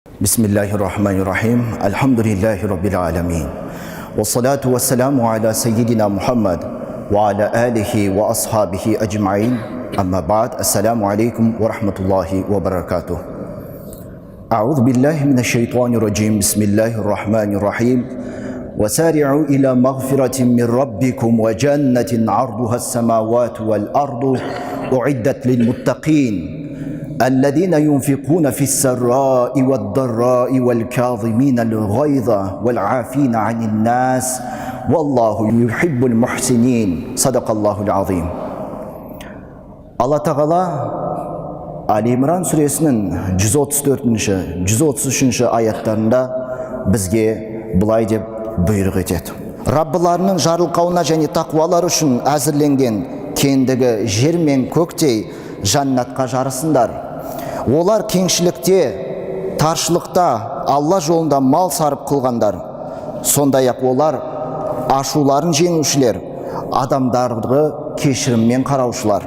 Bismillahirrahmanirrahim. Elhamdülillahi Rabbil alemin. Ve salatu ve selamu ala seyyidina Muhammed ve ala alihi ve ashabihi ecma'in. Amma ba'd. Esselamu aleyküm ve rahmetullahi ve berekatuh. A'udhu billahi mineşşeytanirracim. Bismillahirrahmanirrahim. Ve sari'u ila mağfiratin min rabbikum ve cennetin arduhas semavatu vel ardu uiddet lil muttaqin. الذين ينفقون في السراء والضراء والكاظمين الغيظ والعافين عن الناس والله يحب المحسنين صدق الله العظيم. Allah Teala Ali İmran suresinin 133 ayetlerinde bizge bulay deb buyruq etedi. Rabbilarının жарылқауына және тақуалар үшін әзірленген кендігі жер мен көктей жаннатқа жарысындар. Олар кеңшілікте, таршылықта Алла жолында мал сарып қылғандар. Сондай-ақ олар ашуларын жеңушілер, адамдарды кешіріммен қараушылар.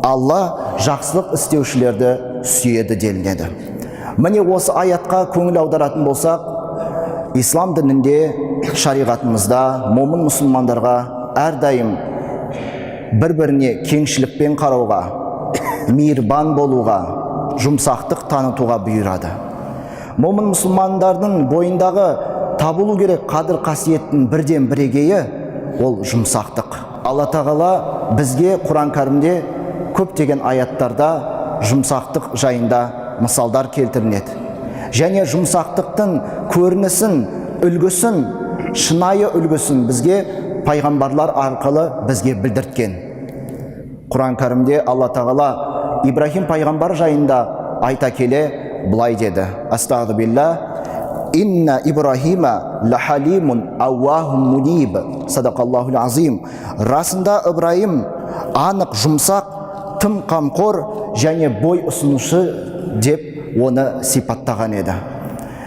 Алла жақсылық істеушілерді сүйеді делінеді. Міне осы аятқа көңіл аударатын болсақ, ислам дінінде, шариғатымызда момын мұсылмандарға әрдайым бір-біріне кеңшілікпен қарауға, мейірбан болуға, жұмсақтық танытуға бұйырады. Момын мұсылмандардың бойындағы табылу керек қадір қасиеттің бірден бірегейі ол жұмсақтық. Алла Тағала бізге Құран кәрімде көптеген аяттарда жұмсақтық жайында мысалдар келтірінеді. Және жұмсақтықтың көрінісін, үлгісін, шынайы үлгісін бізге пайғамбарлар арқылы бізге білдірткен. Құран кәрімде Алла Тағала Ибрахим пайғамбар жайында айта келе бұлай деді. Астағфирулла. Инна Ибрахима лахалимун ауахум муниб. Садақаллахул азим. Расында Ибрахим анық жұмсақ, тым қамқор және бой ұсынушы деп оны сипаттаған еді.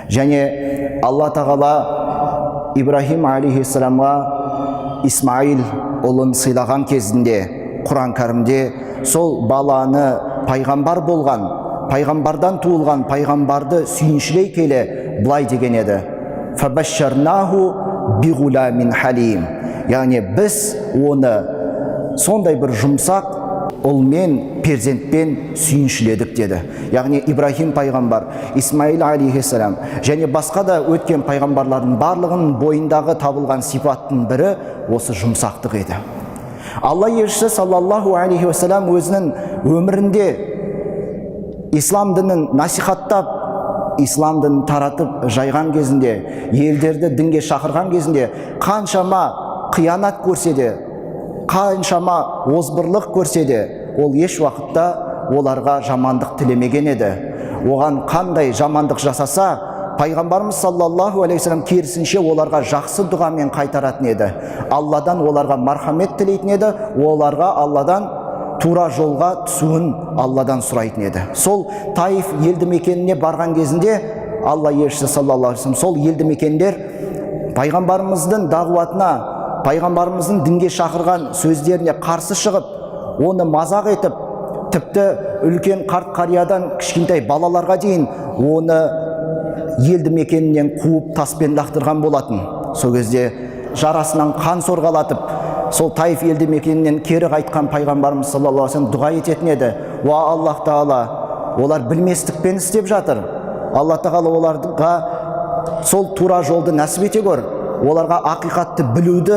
Және Алла Тағала Ибрахим алейхиссаламға Исмаил ұлын сыйлаған кезінде Құран кәрімде сол баланы пайғамбар болған, пайғамбардан туылған пайғамбарды сүйіншілей келе бұлай деген еді. Фабашшарнаху биғуламин халим. Яғни біз оны сондай бір жұмсақ ұлмен, перзентпен сүйіншіледік деді. Яғни Ибрахим пайғамбар, Исмаил алейхиссалам және басқа да өткен пайғамбарлардың барлығының бойындағы табылған сипаттың бірі осы жұмсақтық еді. Алла елшісі саллаллаху алейхи вассалам өзінің өмірінде ислам дінін насихаттап, ислам дінін таратып жайған кезінде, елдерді дінге шақырған кезінде қаншама қиянат көрсе де, қаншама озбырлық көрсе де, ол еш уақытта оларға жамандық тілемеген еді. Оған қандай жамандық жасаса, пайғамбарымыз саллаллаху алейхи вассалам керісінше оларға жақсы дұғамен қайтаратын еді. Алладан оларға мархамет тілейтін еді, оларға Алладан тура жолға түсуін Алладан сұрайтын еді. Сол Таиф елді мекеніне барған кезінде Алла елшісі саллаллаху алейхи вассалам сол елді мекендер пайғамбарымыздың дағуатына, пайғамбарымыздың дінге шақырған сөздеріне қарсы шығып, оны мазақ етіп, тіпті үлкен қарт қариядан кішкентай балаларға дейін оны елді мекенінен қуып таспен лақтырған болатын. Сол кезде жарасынан қан сорғалатып, сол Таиф елді мекенінен кері қайтқан пайғамбарымыз саллаллаху алейхи вассалам дұға ететін еді. Уа Аллах Тағала, олар білместікпен істеп жатыр. Алла Тағала оларға сол тура жолды нәсіп ете көр, оларға ақиқатты білуді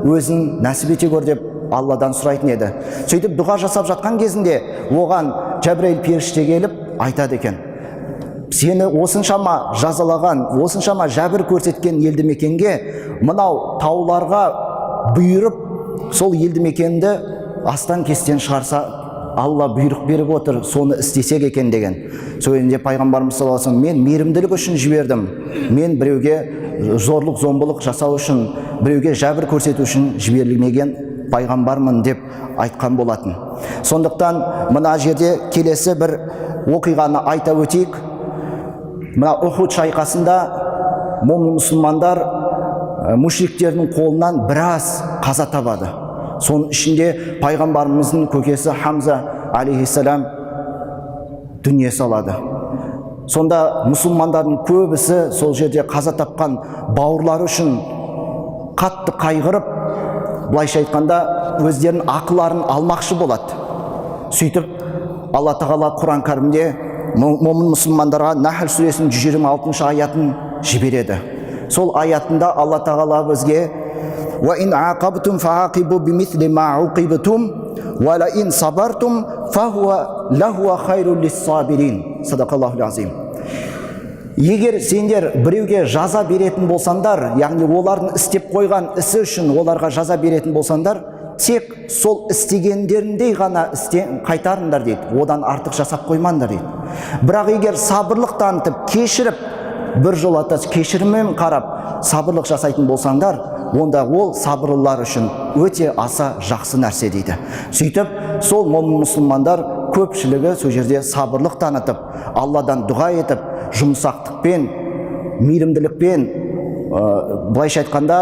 өзің нәсіп ете көр деп Алладан сұрайтын еді. Сөйтіп дұға жасап жатқан кезінде оған Жәбірейіл періште келіп айтады екен: сені осыншама жазалаған, осыншама жәбір көрсеткен елді мекенге мынау тауларға бұйырып, сол елді мекенді астан кестен шығарса, Алла бұйрық беріп отыр, соны істесек екен деген. Сөйінде пайғамбарымыз саллаллаху алейхи вассалам: мен мейірімділік үшін жібердім, мен біреуге зорлық зомбылық жасау үшін, біреуге жәбір көрсету үшін жіберілмеген пайғамбармын деп айтқан болатын. Сондықтан мына жерде келесі бір оқиғаны айта өтейік. Мына Ухуд шайқасында момын мұсылмандар мушриктердің қолынан біраз қаза табады. Соның ішінде пайғамбарымыздың көкесі Хамза алейхиссалам дүние салады. Сонда мұсылмандардың көбісі сол жерде қаза тапқан бауырлары үшін қатты қайғырып, былайша айтқанда өздерінің ақыларын алмақшы болады. Сөйтіп Алла тағала Құран кәрімде момын мұсылмандарға Нахл сүресінің 126 аятын жібереді. Сол аятында Алла тағала бізге وَإِنْ عَاقَبْتُمْ فَعَاقِبُوا بِمِثْلِ مَا عُوقِبْتُمْ وَلَئِنْ صَبَرْتُمْ فَهُوَ لَهُوَ خَيْرٌ لِلصَّابِرِينَ. Садақаллаху азим. Егер сендер біреуге жаза беретін болсаңдар, яғни олардың істеп қойған ісі үшін оларға жаза беретін болсаңдар, тек сол істегендеріндей ғана қайтарыңдар дейді, одан артық жасап қоймаңдар дейді. Бірақ егер сабырлық танытып, кешіріп, бір жолата кешіріммен қарап, сабырлық жасайтын болсаңдар, онда ол сабырлылар үшін өте аса жақсы нәрсе дейді. Сөйтіп, сол момын мұсылмандар көпшілігі сол жерде сабырлық танытып, Алладан дұға етіп, жұмсақтықпен, мейірімділікпен, былайша айтқанда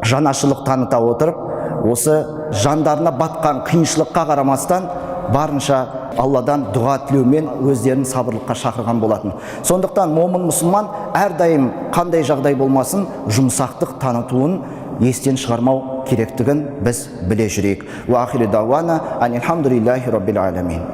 жанашырлық таныта отырып, осы жандарына батқан қиыншылыққа қарамастан барынша Алладан дұға тілеумен өздерін сабырлыққа шақырған болатын. Сондықтан момын мұсылман әрдайым қандай жағдай болмасын жұмсақтық танытуын естен шығармау керектігін біз біле жүрейік. Ва ахири дауана анилхамдулиллахи раббил аламин.